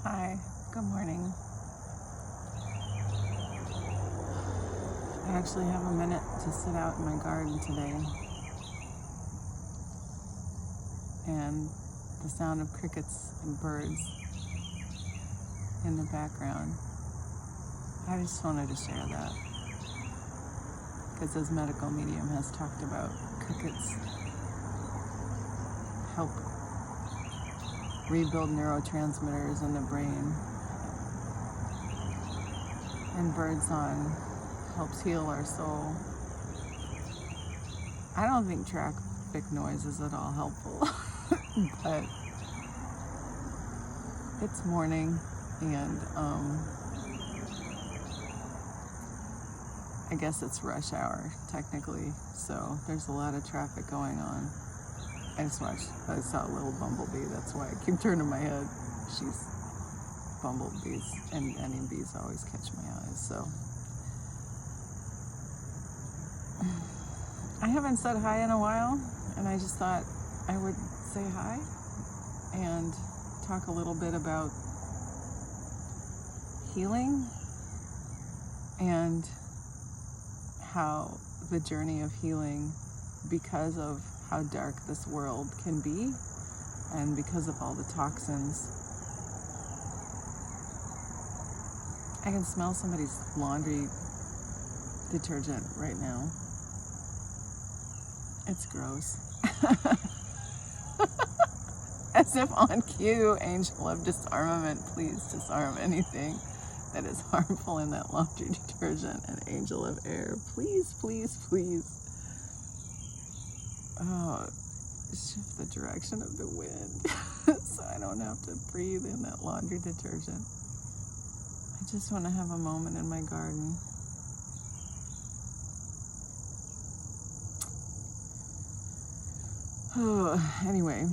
Hi, good morning. I actually have a minute to sit out in my garden today, and the sound of crickets and birds in the background. I just wanted to share that because as medical medium has talked about, crickets help rebuild neurotransmitters in the brain, and birdsong helps heal our soul. I don't think traffic noise is at all helpful, but it's morning, and I guess it's rush hour technically, so there's a lot of traffic going on. I saw a little bumblebee, that's why I keep turning my head. Bumblebees and bees always catch my eyes, so. I haven't said hi in a while, and I just thought I would say hi and talk a little bit about healing and how the journey of healing, because of how dark this world can be and because of all the toxins. I can smell somebody's laundry detergent right now. It's gross. As if on cue, angel of disarmament, please disarm anything that is harmful in that laundry detergent. And angel of air, please, please, please. Oh, shift the direction of the wind so I don't have to breathe in that laundry detergent. I just want to have a moment in my garden. Oh, anyway,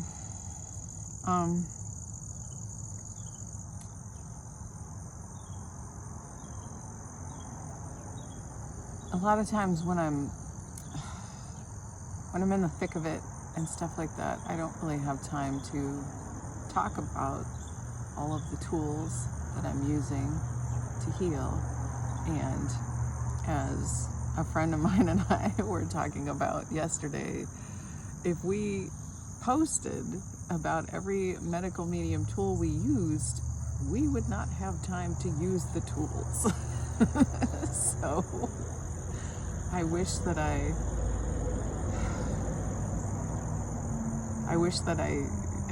a lot of times when I'm in the thick of it and stuff like that, I don't really have time to talk about all of the tools that I'm using to heal. And as a friend of mine and I were talking about yesterday, if we posted about every medical medium tool we used, we would not have time to use the tools. So I wish that I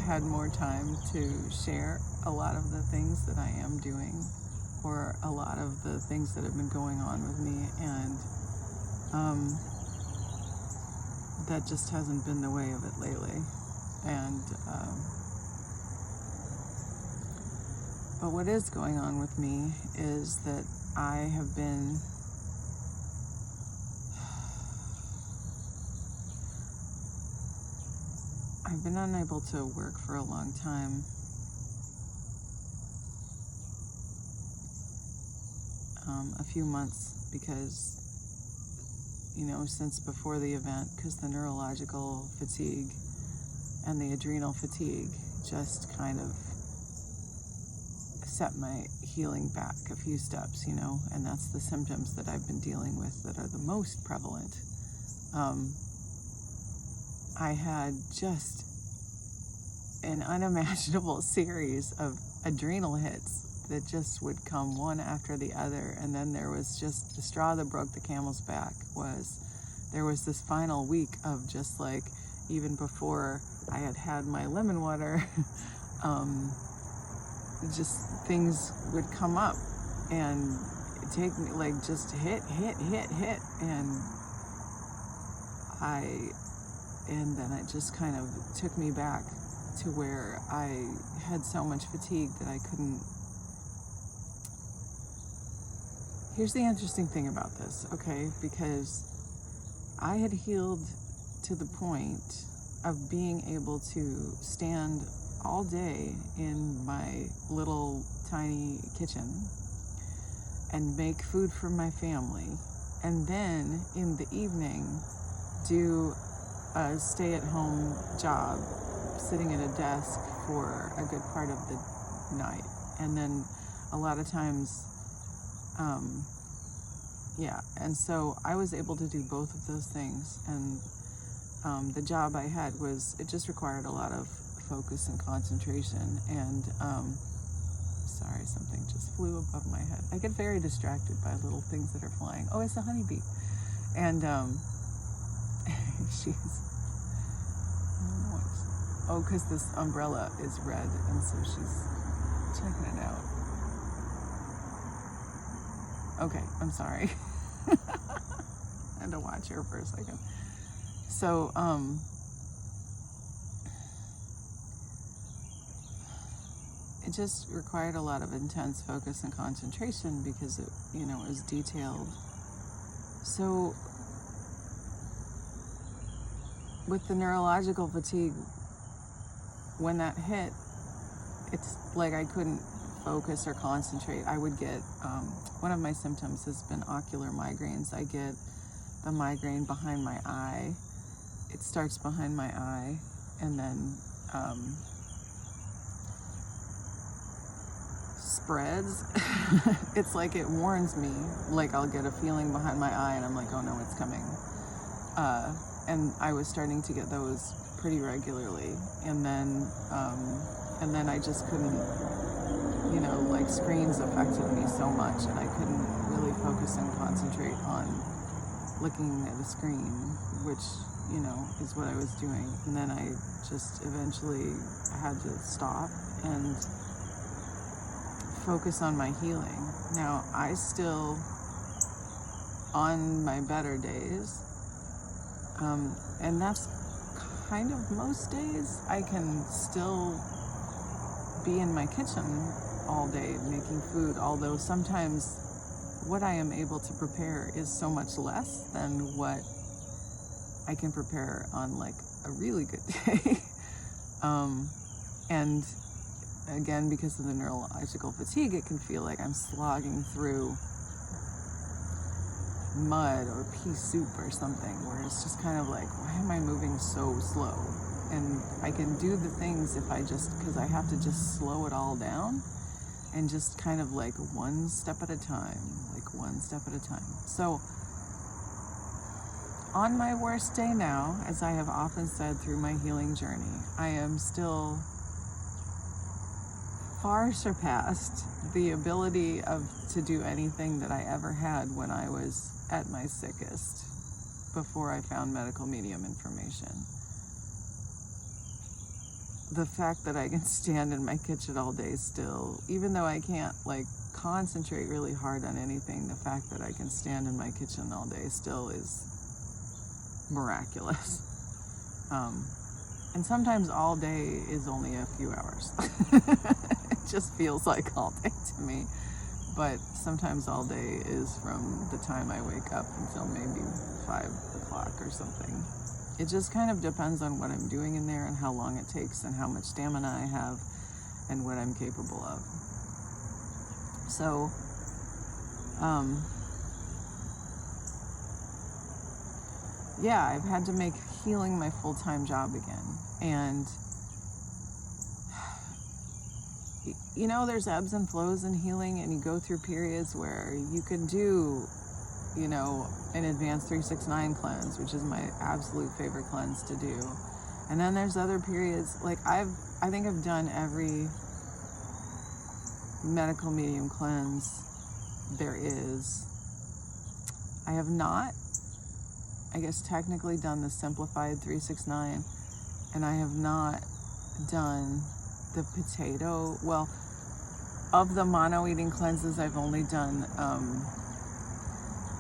had more time to share a lot of the things that I am doing, or a lot of the things that have been going on with me, and that just hasn't been the way of it lately. And but what is going on with me is that I've been unable to work for a long time. A few months, because since before the event, because the neurological fatigue and the adrenal fatigue just kind of set my healing back a few steps, and that's the symptoms that I've been dealing with that are the most prevalent. I had just an unimaginable series of adrenal hits that just would come one after the other, and then there was just the straw that broke the camel's back. There was this final week of just like, even before I had my lemon water, just things would come up and take me, like, just hit, and then it just kind of took me back to where I had so much fatigue that I couldn't. Here's the interesting thing about this, okay? Because I had healed to the point of being able to stand all day in my little tiny kitchen and make food for my family, and then in the evening do a stay-at-home job, sitting at a desk for a good part of the night, And then a lot of times, and so I was able to do both of those things. And the job I had it just required a lot of focus and concentration. And sorry, something just flew above my head. I get very distracted by little things that are flying. Oh, it's a honeybee. And she's, I don't know what's, because this umbrella is red, and so she's checking it out. Okay, I'm sorry. I had to watch her for a second. So, it just required a lot of intense focus and concentration because it was detailed. So with the neurological fatigue, when that hit, it's like I couldn't focus or concentrate. I would get, one of my symptoms has been ocular migraines. I get the migraine behind my eye. It starts behind my eye, and then spreads. It's like it warns me, like I'll get a feeling behind my eye and I'm like, oh no, it's coming. And I was starting to get those pretty regularly, and then I just couldn't, like screens affected me so much, and I couldn't really focus and concentrate on looking at a screen, which is what I was doing. And then I just eventually had to stop and focus on my healing. Now, I still, on my better days, and that's kind of most days, I can still be in my kitchen all day making food, although sometimes what I am able to prepare is so much less than what I can prepare on like a really good day. And again, because of the neurological fatigue, it can feel like I'm slogging through mud or pea soup or something, where it's just kind of like, why am I moving so slow? And I can do the things because I have to just slow it all down and just kind of like one step at a time. So on my worst day now, as I have often said through my healing journey, I am still far surpassed the ability to do anything that I ever had when I was at my sickest, before I found medical medium information. The fact that I can stand in my kitchen all day still, even though I can't like concentrate really hard on anything, the fact that I can stand in my kitchen all day still is miraculous. And sometimes all day is only a few hours. It just feels like all day to me. But sometimes all day is from the time I wake up until maybe 5 o'clock or something. It just kind of depends on what I'm doing in there and how long it takes and how much stamina I have and what I'm capable of. So, I've had to make healing my full-time job again. And there's ebbs and flows in healing, and you go through periods where you can do, an advanced 369 cleanse, which is my absolute favorite cleanse to do. And then there's other periods, like I think I've done every medical medium cleanse there is. I have not, I guess, technically done the simplified 369, and I have not done the potato. Well, of the mono eating cleanses, I've only done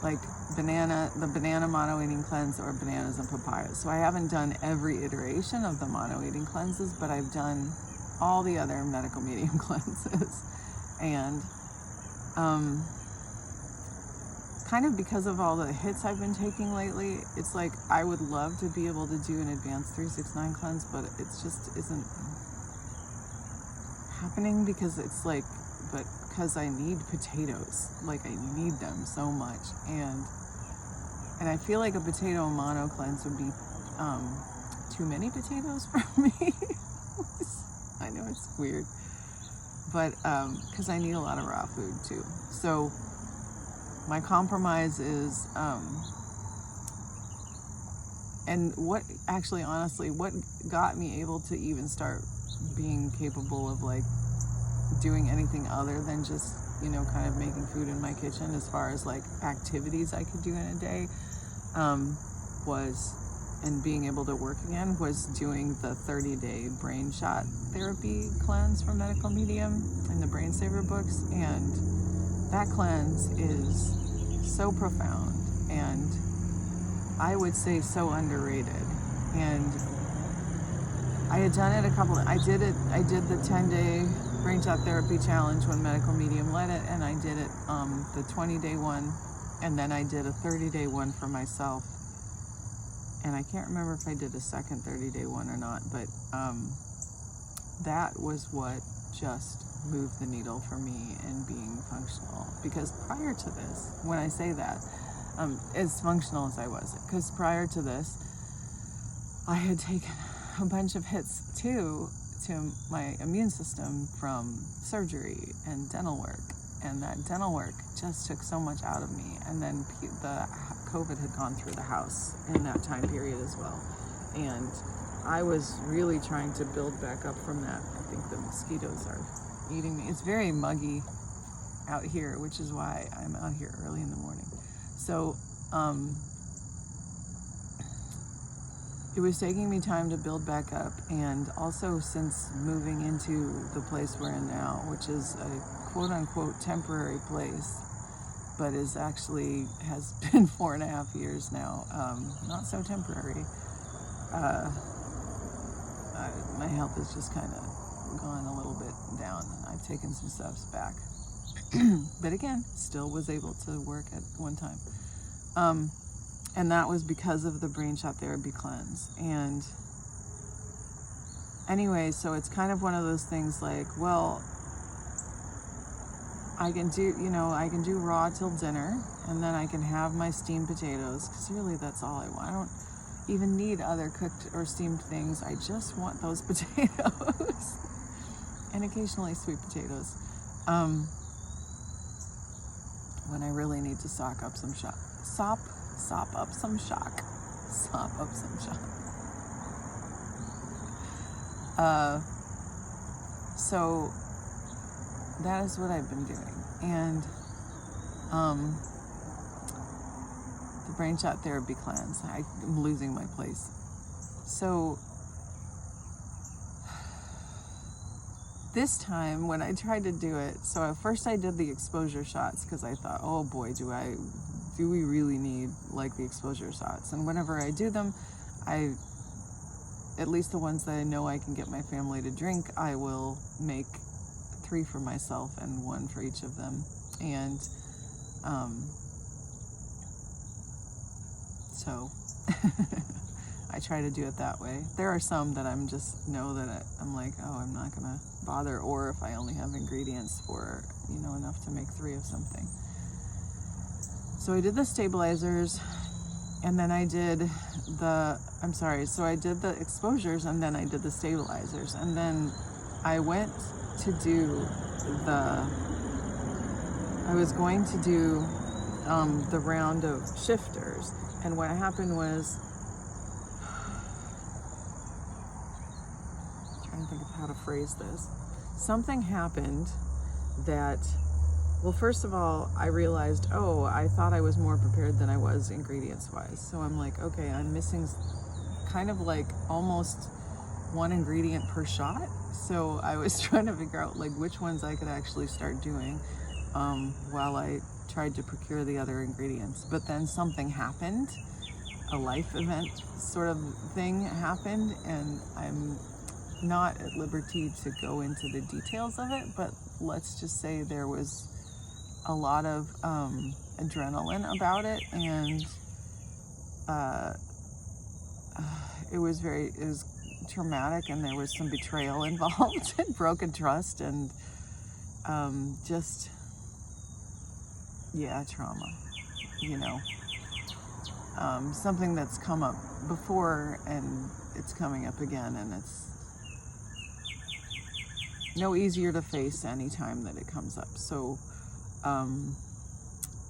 the banana mono eating cleanse or bananas and papayas. So I haven't done every iteration of the mono eating cleanses, but I've done all the other medical medium cleanses. And kind of because of all the hits I've been taking lately, it's like I would love to be able to do an advanced 369 cleanse, but it just isn't happening because I need potatoes. Like, I need them so much. And I feel like a potato mono cleanse would be too many potatoes for me. I know it's weird. but because I need a lot of raw food too. So my compromise is, and what actually, honestly, what got me able to even start being capable of like doing anything other than just, you know, kind of making food in my kitchen, as far as like activities I could do in a day, was, and being able to work again, was doing the 30-day brain shot therapy cleanse from Medical Medium in the Brain Saver books. And that cleanse is so profound, and I would say so underrated. And I had done it I did the 10-day brain shot therapy challenge when Medical Medium led it, and I did it the 20-day one, and then I did a 30-day one for myself. And I can't remember if I did a second 30-day one or not, but that was what just moved the needle for me in being functional. Because prior to this, when I say that, as functional as I was, because prior to this, I had taken a bunch of hits too to my immune system from surgery and dental work. And that dental work just took so much out of me. And then the COVID had gone through the house in that time period as well. And I was really trying to build back up from that. I think the mosquitoes are eating me. It's very muggy out here, which is why I'm out here early in the morning. So it was taking me time to build back up. And also, since moving into the place we're in now, which is a quote-unquote temporary place, but is actually has been 4.5 years now, not so temporary. My health has just kind of gone a little bit down, and I've taken some steps back. But again, still was able to work at one time. And that was because of the brain shot therapy cleanse. And anyway, so it's kind of one of those things like, well, I can do raw till dinner, and then I can have my steamed potatoes, because really that's all I want. I don't even need other cooked or steamed things. I just want those potatoes and occasionally sweet potatoes when I really need to sop up some shock. So that is what I've been doing. And the brain shot therapy cleanse, I'm losing my place. So this time when I tried to do it, so at first I did the exposure shots, because I thought, oh boy, do we really need like the exposure shots? And whenever I do them, at least the ones that I know I can get my family to drink, I will make 3 for myself and 1 for each of them. And so I try to do it that way. There are some that I'm like, oh, I'm not gonna bother, or if I only have ingredients for, enough to make 3 of something. So I did the stabilizers, and then I did so I did the exposures, and then I did the stabilizers, and then I went to do I was going to do the round of shifters. And what happened was, I'm trying to think of how to phrase this. Something happened that, well, first of all, I realized, I thought I was more prepared than I was ingredients-wise. So I'm like, okay, I'm missing kind of like almost 1 ingredient per shot. So I was trying to figure out like which ones I could actually start doing while I tried to procure the other ingredients. But then something happened, a life event sort of thing happened, and I'm not at liberty to go into the details of it, but let's just say there was a lot of adrenaline about it, and it was traumatic, and there was some betrayal involved and broken trust, and trauma, something that's come up before and it's coming up again, and it's no easier to face any time that it comes up. So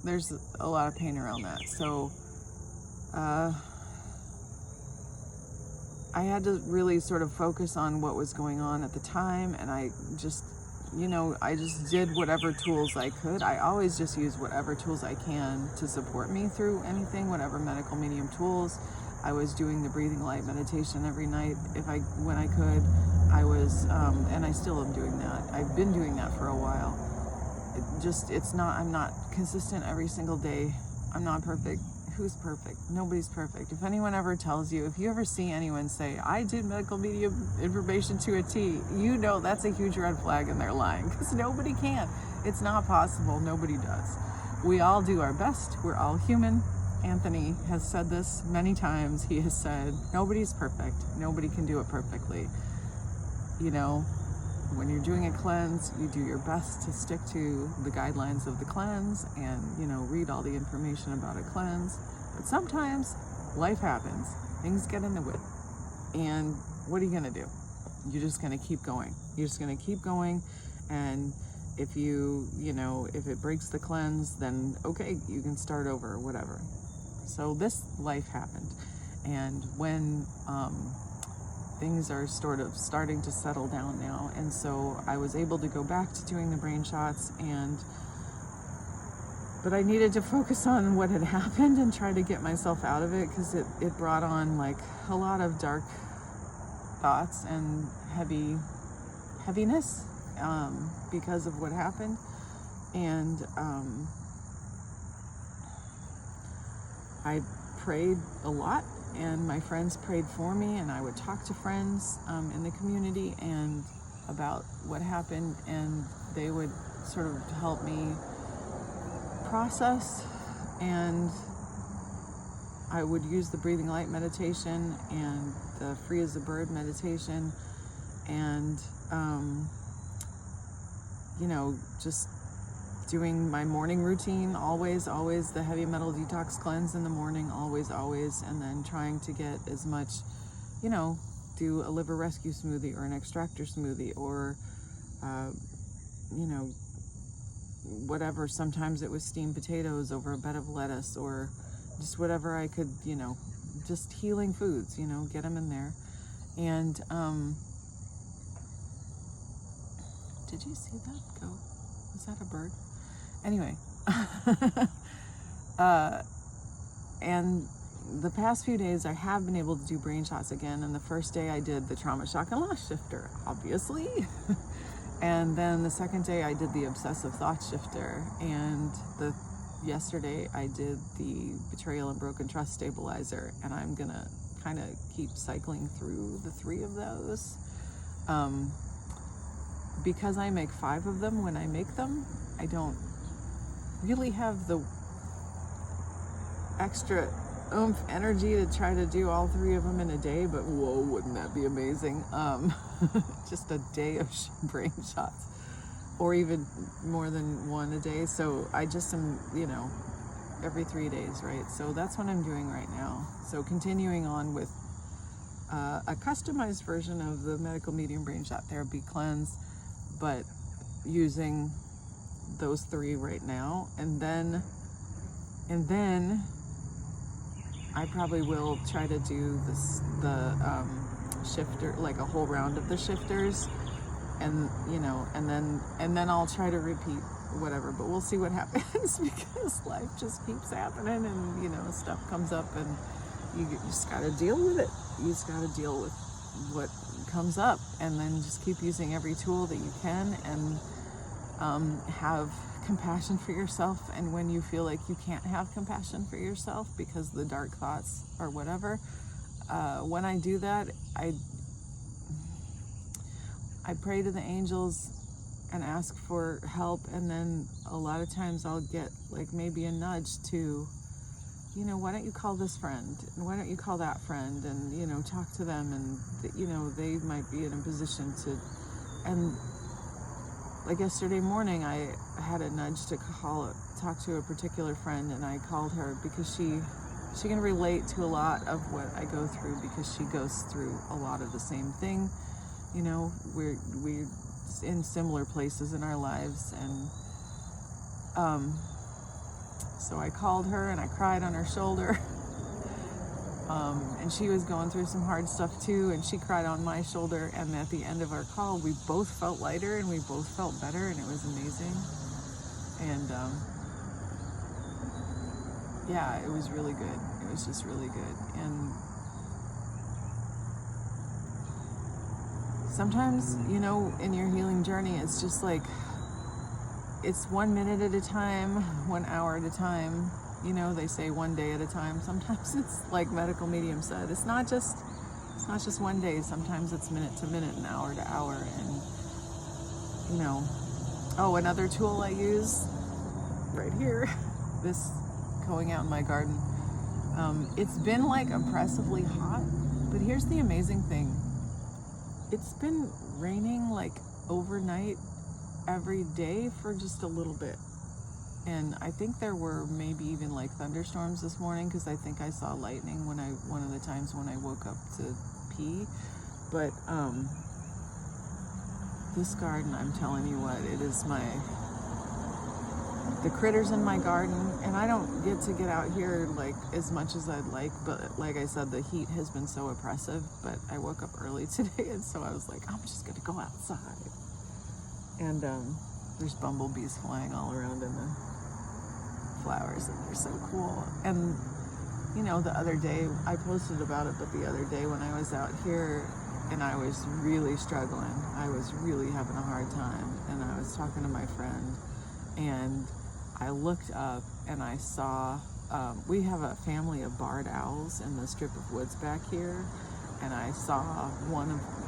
there's a lot of pain around that. So I had to really sort of focus on what was going on at the time, and I just did whatever tools I could. I always just use whatever tools I can to support me through anything, whatever medical medium tools. I was doing the breathing light meditation every night when I could. I was, and I still am doing that. I've been doing that for a while. I'm not consistent every single day. I'm not perfect. Who's perfect? Nobody's perfect. If anyone ever tells you, if you ever see anyone say, I did medical medium information to a T, that's a huge red flag and they're lying, because nobody can. It's not possible. Nobody does. We all do our best. We're all human. Anthony has said this many times. He has said, nobody's perfect. Nobody can do it perfectly. When you're doing a cleanse, you do your best to stick to the guidelines of the cleanse and, read all the information about a cleanse. But sometimes life happens. Things get in the way. And what are you going to do? You're just going to keep going. You're just going to keep going. And if if it breaks the cleanse, then okay, you can start over or whatever. So this life happened. And when things are sort of starting to settle down now, and so I was able to go back to doing the brain shots, but I needed to focus on what had happened and try to get myself out of it, because it brought on like a lot of dark thoughts and heaviness because of what happened. And I prayed a lot, and my friends prayed for me, and I would talk to friends in the community and about what happened, and they would sort of help me process. And I would use the breathing light meditation and the free as a bird meditation, and just doing my morning routine, always the heavy metal detox cleanse in the morning, always, and then trying to get as much, do a liver rescue smoothie or an extractor smoothie or, whatever. Sometimes it was steamed potatoes over a bed of lettuce, or just whatever I could, just healing foods, get them in there. And did you see that go? Was that a bird? Anyway, and the past few days I have been able to do brain shots again. And the first day I did the trauma shock and loss shifter, obviously. And then the second day I did the obsessive thought shifter. And yesterday I did the betrayal and broken trust stabilizer. And I'm gonna kind of keep cycling through the 3 of those. Because I make 5 of them when I make them, I don't really have the extra oomph energy to try to do all 3 of them in a day, but whoa, wouldn't that be amazing? Just a day of brain shots, or even more than 1 a day. So I just am, every 3 days, right? So that's what I'm doing right now. So continuing on with a customized version of the medical medium brain shot therapy cleanse, but using those 3 right now. And then I probably will try to do the shifter, like a whole round of the shifters, and then I'll try to repeat whatever, but we'll see what happens because life just keeps happening, and stuff comes up, and you just got to deal with it. You just got to deal with what comes up, and then just keep using every tool that you can, and have compassion for yourself. And when you feel like you can't have compassion for yourself because the dark thoughts or whatever, when I do that, I pray to the angels and ask for help, and then a lot of times I'll get like maybe a nudge to, why don't you call this friend, and why don't you call that friend, and talk to them, and they might be in a position to. And like yesterday morning, I had a nudge to talk to a particular friend, and I called her because she can relate to a lot of what I go through, because she goes through a lot of the same thing. We in similar places in our lives. And so I called her and I cried on her shoulder. And she was going through some hard stuff too, and she cried on my shoulder. And at the end of our call, we both felt lighter and we both felt better, and it was amazing. And yeah, it was really good. It was just really good. And sometimes, you know, in your healing journey, it's just like, it's 1 minute at a time, 1 hour at a time. You know, they say 1 day at a time. Sometimes it's like medical medium said, it's not just 1 day. Sometimes it's minute to minute and hour to hour. And, you know, oh, another tool I use right here, this going out in my garden. It's been like oppressively hot, but here's the amazing thing. It's been raining like overnight every day for just a little bit. And I think there were maybe even like thunderstorms this morning, because I think I saw lightning one of the times when I woke up to pee. But this garden, I'm telling you what, it is the critters in my garden, and I don't get out here like as much as I'd like, but like I said, the heat has been so oppressive. But I woke up early today, and so I was like, I'm just gonna go outside. And there's bumblebees flying all around in the flowers, and they're so cool. And you know, the other day I posted about it, but the other day when I was out here and I was really struggling, I was really having a hard time, and I was talking to my friend, and I looked up and I saw we have a family of barred owls in the strip of woods back here, and I saw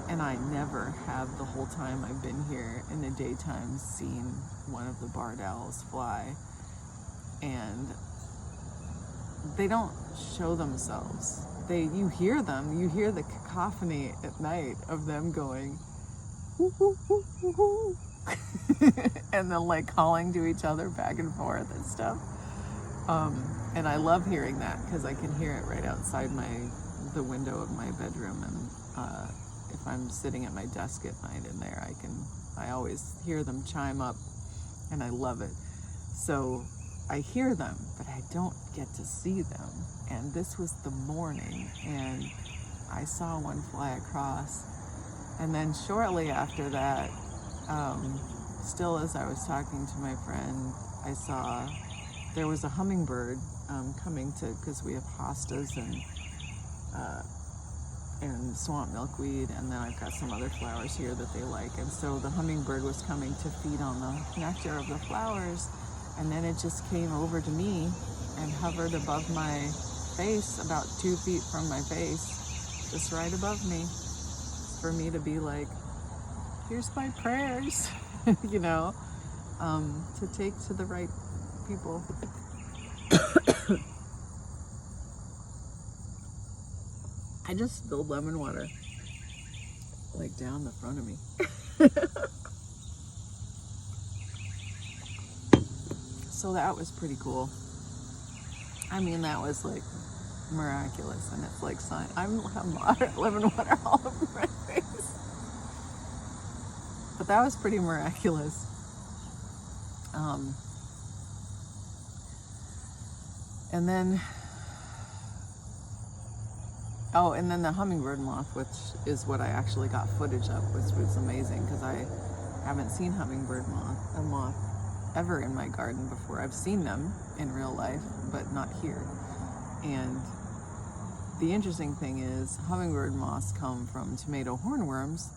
and I never have the whole time I've been here in the daytime seen one of the barred owls fly. And they don't show themselves. You hear them, you hear the cacophony at night of them going whoo, whoo, whoo, whoo, whoo. And then like calling to each other back and forth and stuff. And I love hearing that, because I can hear it right outside the window of my bedroom. And if I'm sitting at my desk at night in there, I always hear them chime up, and I love it. So I hear them, but I don't get to see them. And this was the morning, and I saw one fly across. And then shortly after that, still as I was talking to my friend, I saw there was a hummingbird coming to, because we have hostas and swamp milkweed, and then I've got some other flowers here that they like. And so the hummingbird was coming to feed on the nectar of the flowers, and then it just came over to me and hovered above my face, about 2 feet from my face, just right above me, for me to be like, here's my prayers, you know, to take to the right people. I just spilled lemon water like down the front of me. So that was pretty cool. I mean, that was like miraculous, and it's like I'm lemon water all over my face. But that was pretty miraculous. And then the hummingbird moth, which is what I actually got footage of, which was amazing, because I haven't seen a moth ever in my garden before. I've seen them in real life, but not here. And the interesting thing is, hummingbird moths come from tomato hornworms,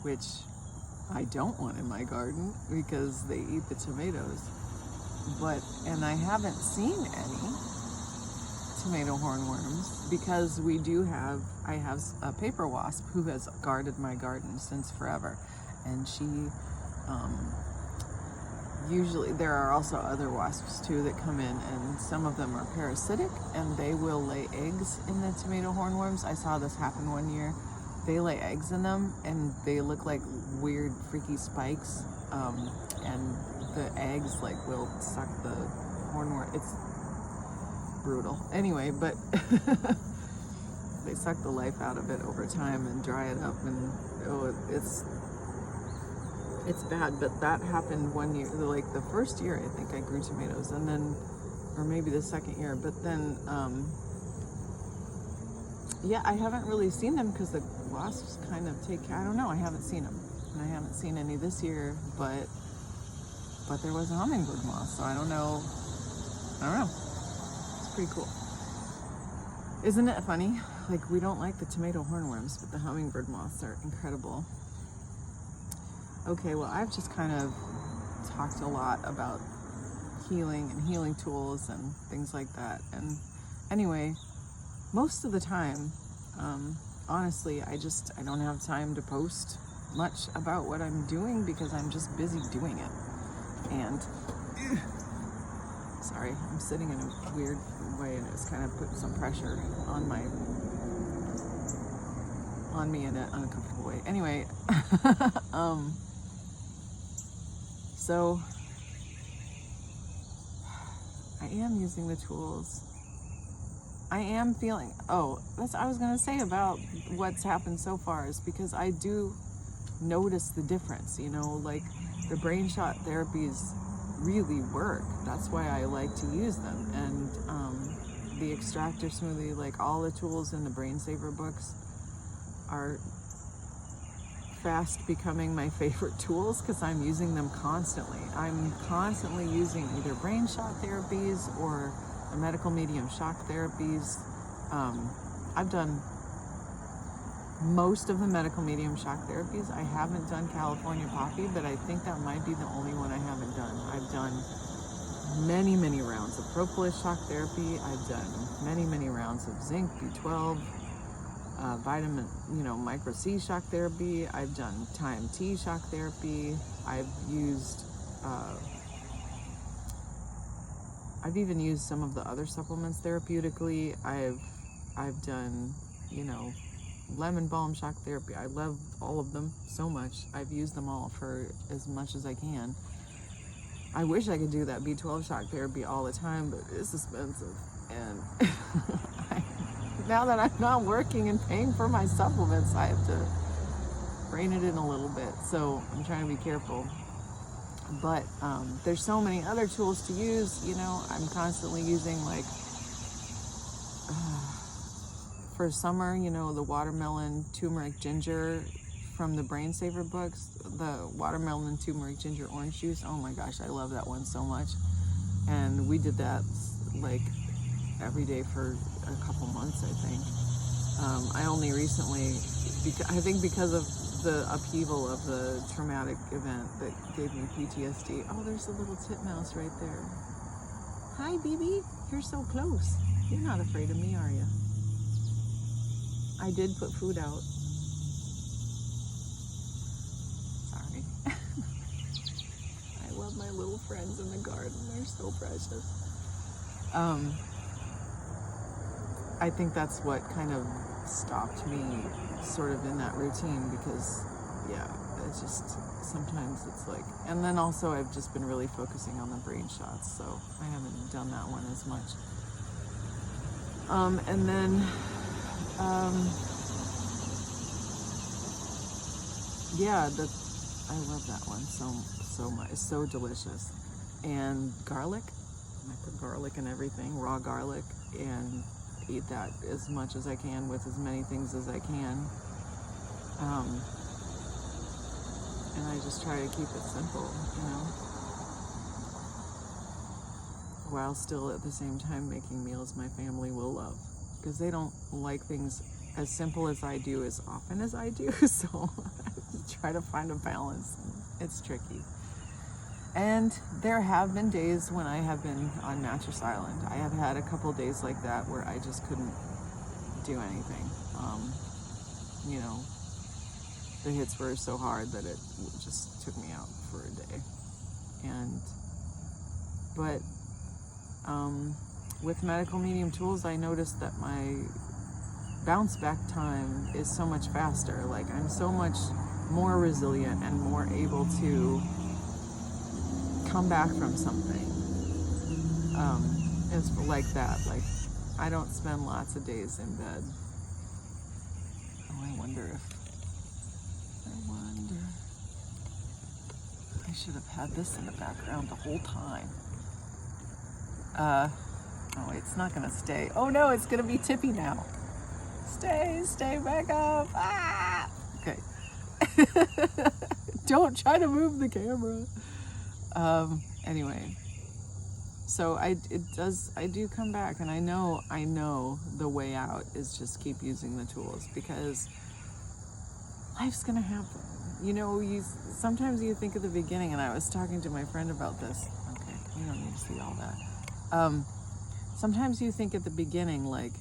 which I don't want in my garden because they eat the tomatoes. And I haven't seen any tomato hornworms, because I have a paper wasp who has guarded my garden since forever, and she usually, there are also other wasps too that come in, and some of them are parasitic, and they will lay eggs in the tomato hornworms. I saw this happen one year. They lay eggs in them, and they look like weird freaky spikes, and the eggs like will suck the hornworm. It's brutal. Anyway, but they suck the life out of it over time and dry it up, and It's bad, but that happened one year, like the first year I think I grew tomatoes, and then, or maybe the second year, but then, yeah, I haven't really seen them because the wasps kind of I don't know, I haven't seen them. And I haven't seen any this year, but there was a hummingbird moth, so I don't know. It's pretty cool. Isn't it funny? Like, we don't like the tomato hornworms, but the hummingbird moths are incredible. Okay, well, I've just kind of talked a lot about healing and healing tools and things like that. And anyway, most of the time, honestly, I don't have time to post much about what I'm doing because I'm just busy doing it. And sorry, I'm sitting in a weird way, and it's kind of putting some pressure on me in an uncomfortable way. Anyway, so I am using the tools. I am feeling, that's what I was going to say about what's happened so far, is because I do notice the difference, like the brain shot therapies really work. That's why I like to use them. And the extractor smoothie, like all the tools in the Brain Saver books are fast becoming my favorite tools because I'm using them constantly. I'm constantly using either brain shot therapies or the medical medium shock therapies. I've done most of the medical medium shock therapies. I haven't done California poppy, but I think that might be the only one I haven't done. I've done many, many rounds of propolis shock therapy. I've done many, many rounds of zinc, B12, vitamin, micro C shock therapy. I've done Time T shock therapy. I've even used some of the other supplements therapeutically. I've done, lemon balm shock therapy. I love all of them so much. I've used them all for as much as I can. I wish I could do that B12 shock therapy all the time, but it's expensive. And now that I'm not working and paying for my supplements, I have to rein it in a little bit. So I'm trying to be careful. But there's so many other tools to use. I'm constantly using, like, for summer, the watermelon, turmeric, ginger from the Brain Saver books, the watermelon, turmeric, ginger, orange juice. Oh my gosh, I love that one so much. And we did that like every day for a couple months, I think. I only recently, I think because of the upheaval of the traumatic event that gave me PTSD. Oh, there's a little titmouse right there. Hi, BB. You're so close. You're not afraid of me, are you? I did put food out. Sorry. I love my little friends in the garden. They're so precious. I think that's what kind of stopped me sort of in that routine because, it's just, sometimes it's like, and then also I've just been really focusing on the brain shots, so I haven't done that one as much. And then, I love that one so much. It's so delicious. And garlic, I put garlic in everything, raw garlic, and eat that as much as I can with as many things as I can. And I just try to keep it simple, while still at the same time making meals my family will love, because they don't like things as simple as I do as often as I do, so I try to find a balance. It's tricky. And there have been days when I have been on Mattress Island. I have had a couple days like that where I just couldn't do anything. The hits were so hard that it just took me out for a day. But with medical medium tools, I noticed that my bounce back time is so much faster. Like, I'm so much more resilient and more able to come back from something. It's like that. Like, I don't spend lots of days in bed. Oh, I wonder. should have had this in the background the whole time. Oh, it's not gonna stay. Oh no, it's gonna be tippy now. Stay back up. Ah! Okay. Don't try to move the camera. Anyway, so I do come back, and I know the way out is just keep using the tools, because life's gonna happen. You know, sometimes you think at the beginning, and I was talking to my friend about this. Okay, you don't need to see all that. Sometimes you think at the beginning, like,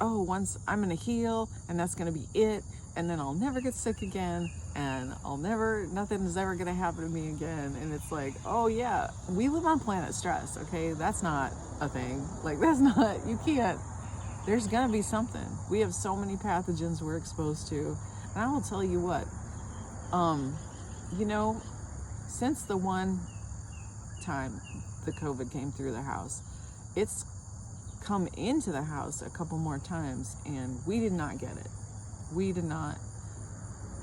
oh, once I'm gonna heal, and that's gonna be it, and then I'll never get sick again, and nothing's ever gonna happen to me again. And it's like, oh yeah, we live on planet stress, okay? That's not a thing. Like, you can't, there's gonna be something. We have so many pathogens we're exposed to. And I will tell you what, you know, since the one time the COVID came through the house, it's come into the house a couple more times, and we did not get it. We did not.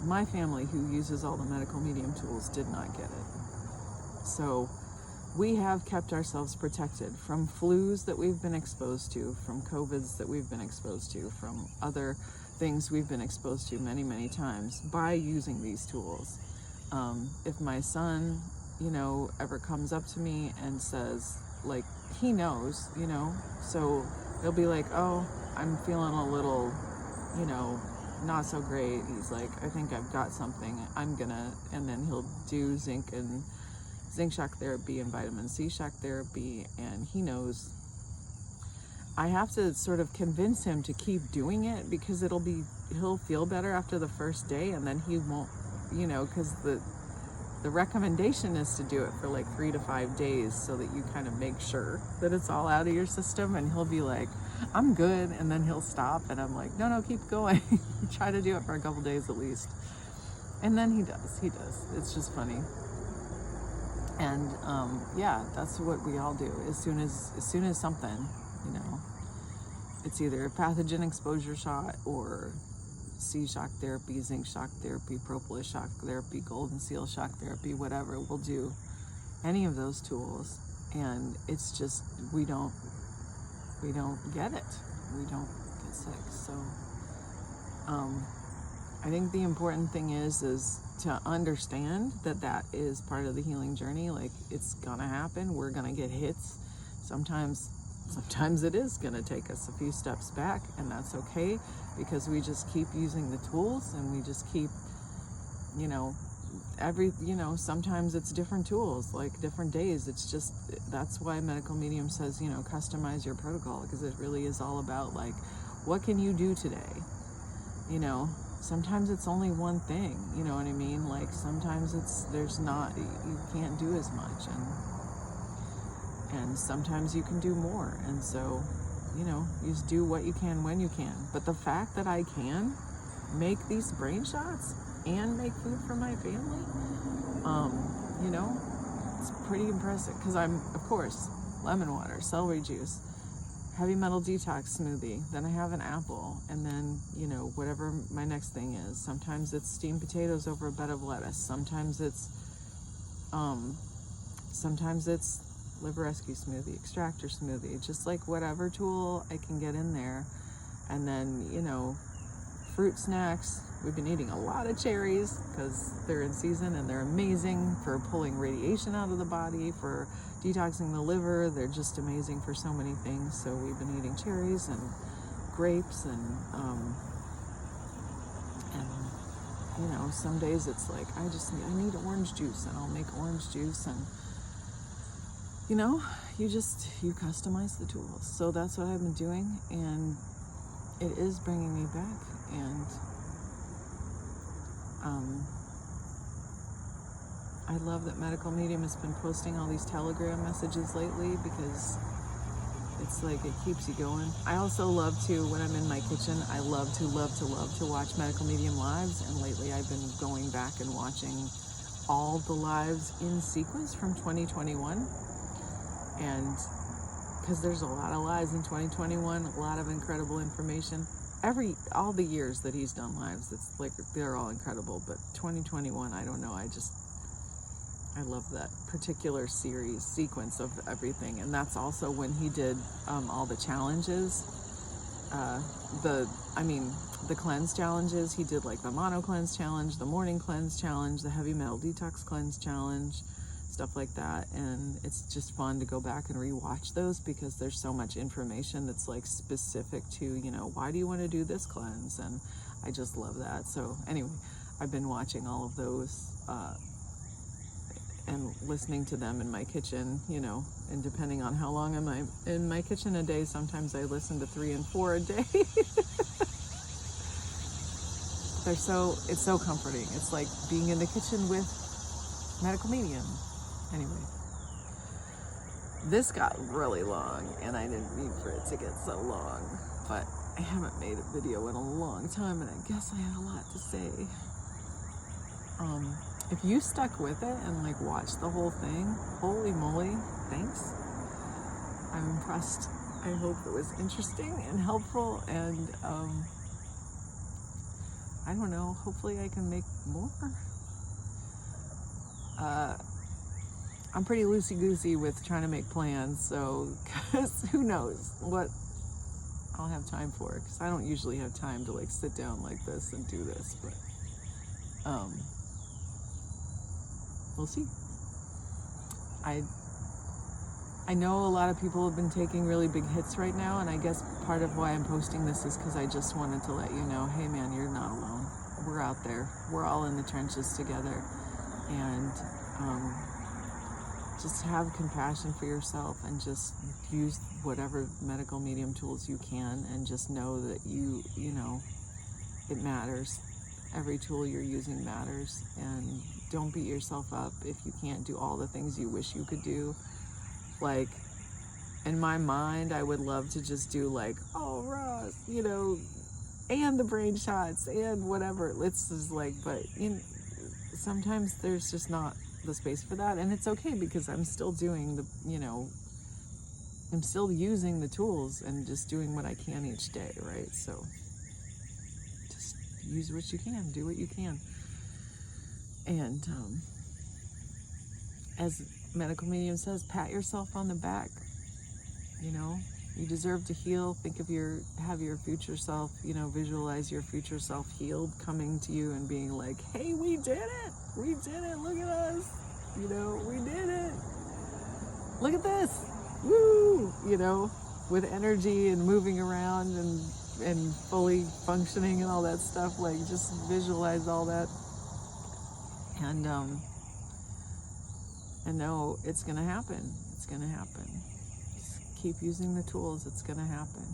My family, who uses all the medical medium tools, did not get it. So we have kept ourselves protected from flus that we've been exposed to, from COVIDs that we've been exposed to, from other things we've been exposed to many, many times by using these tools. If my son, you know, ever comes up to me and says, like, he knows, you know, so he'll be like, oh, I'm feeling a little, you know, not so great. He's like, I think I've got something. And then he'll do zinc shock therapy and vitamin C shock therapy, and he knows. I have to sort of convince him to keep doing it, because he'll feel better after the first day, and then he won't, you know, because the recommendation is to do it for like 3 to 5 days, so that you kind of make sure that it's all out of your system. And he'll be like, I'm good, and then he'll stop, and I'm like, no, keep going. Try to do it for a couple days at least. And then he does. It's just funny. And yeah, that's what we all do. As soon as something, you know, it's either a pathogen exposure shot or C shock therapy, zinc shock therapy, propolis shock therapy, golden seal shock therapy, whatever. We'll do any of those tools, and it's just we don't get it. We don't get sick. So I think the important thing is to understand that is part of the healing journey. Like, it's gonna happen. We're gonna get hits. Sometimes it is gonna take us a few steps back, and that's okay, because we just keep using the tools, and we just keep, you know, sometimes it's different tools, like different days. It's just, that's why medical medium says, you know, customize your protocol, because it really is all about, like, what can you do today? You know, sometimes it's only one thing, you know what I mean? Like, sometimes you can't do as much, and sometimes you can do more. And so, you know, you just do what you can when you can. But the fact that I can make these brain shots and make food for my family, you know, it's pretty impressive. Because I'm, of course, lemon water, celery juice, heavy metal detox smoothie, then I have an apple, and then, you know, whatever my next thing is. Sometimes it's steamed potatoes over a bed of lettuce. Sometimes it's liver rescue smoothie, extractor smoothie, just like whatever tool I can get in there. And then, you know, fruit snacks. We've been eating a lot of cherries because they're in season, and they're amazing for pulling radiation out of the body, for detoxing the liver. They're just amazing for so many things. So we've been eating cherries and grapes, and you know, some days it's like, I need orange juice, and I'll make orange juice. And you know, you customize the tools. So that's what I've been doing, and it is bringing me back. And I love that Medical Medium has been posting all these Telegram messages lately, because it's like, it keeps you going. I also love to, when I'm in my kitchen, I love to watch Medical Medium lives. And lately I've been going back and watching all the lives in sequence from 2021. And because there's a lot of lives in 2021, a lot of incredible information. All the years that he's done lives, it's like, they're all incredible. But 2021, I don't know, I love that particular sequence of everything. And that's also when he did all the challenges. The cleanse challenges. He did like the mono cleanse challenge, the morning cleanse challenge, the heavy metal detox cleanse challenge, stuff like that. And it's just fun to go back and rewatch those because there's so much information that's like specific to, why do you want to do this cleanse? And I just love that. So anyway, I've been watching all of those and listening to them in my kitchen, and depending on how long I'm in my kitchen a day, sometimes I listen to 3 and 4 a day. It's so comforting. It's like being in the kitchen with medical medium. Anyway, this got really long and I didn't mean for it to get so long, but I haven't made a video in a long time and I guess I had a lot to say. If you stuck with it and like watched the whole thing, holy moly, thanks. I'm impressed. I hope it was interesting and helpful, and I don't know, hopefully I can make more. I'm pretty loosey-goosey with trying to make plans, so, because who knows what I'll have time for, because I don't usually have time to like sit down like this and do this, but we'll see. I know a lot of people have been taking really big hits right now, and I guess part of why I'm posting this is because I just wanted to let you know, hey man, you're not alone. We're out there. We're all in the trenches together, and just have compassion for yourself and just use whatever medical medium tools you can, and just know that it matters. Every tool you're using matters, and don't beat yourself up if you can't do all the things you wish you could do. Like, in my mind, I would love to just do like, oh, Ross, and the brain shots and whatever. It's just like, but sometimes there's just not the space for that, and it's okay because I'm still doing I'm still using the tools and just doing what I can each day, right? So just use what you can, do what you can. And as medical medium says, pat yourself on the back. You deserve to heal. Have your future self, visualize your future self healed, coming to you and being like, hey, we did it. We did it. Look at us. We did it. Look at this. Woo. With energy and moving around and fully functioning and all that stuff. Like, just visualize all that. And know it's going to happen. It's going to happen. Just keep using the tools. It's going to happen.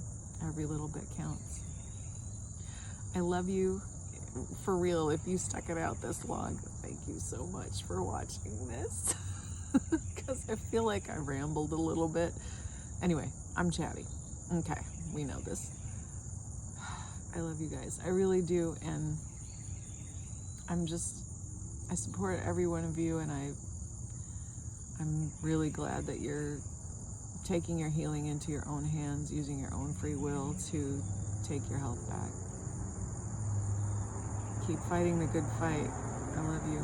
Every little bit counts. I love you. For real, if you stuck it out this long, thank you so much for watching this. Because I feel like I rambled a little bit. Anyway, I'm chatty. Okay, we know this. I love you guys. I really do. And I support every one of you, and I'm really glad that you're taking your healing into your own hands, using your own free will to take your health back. Keep fighting the good fight. I love you.